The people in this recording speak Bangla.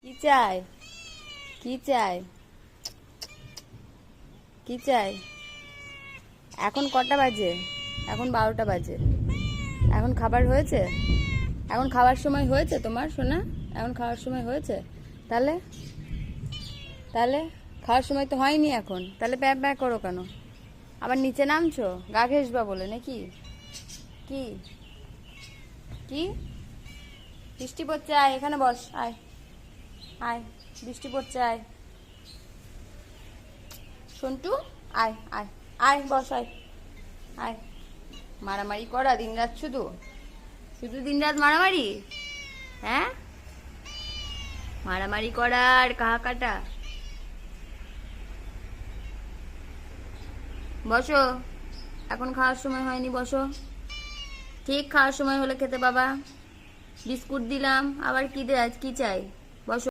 কি চাই? কি চাই? কি চাই? এখন কটা বাজে? এখন 12টা বাজে। এখন খাবার হয়েছে? এখন খাওয়ার সময় হয়েছে তোমার সোনা? এখন খাওয়ার সময় হয়েছে? তাহলে তাহলে খাওয়ার সময় তো হয়নি এখন, তাহলে প্যাঁ প্যাঁ করো কেন? আবার নিচে নামছো গা ঘেসবা বলে নাকি? কি কি বৃষ্টি পড়ছে? আয় এখানে বস, আয় আয়, বৃষ্টি পড়ছে, আয় সন্টু, আয় আয় আয়, বস, আয় আয়। মারামারি করা দিনরাত, শুধু শুধু দিনরাত মারামারি? হ্যাঁ, মারামারি করা আর কাহা কাটা। বসো, এখন খাওয়ার সময় হয়নি, বসো। ঠিক খাওয়ার সময় হলে খেতে পাবা। বিস্কুট দিলাম, আবার কি চাই?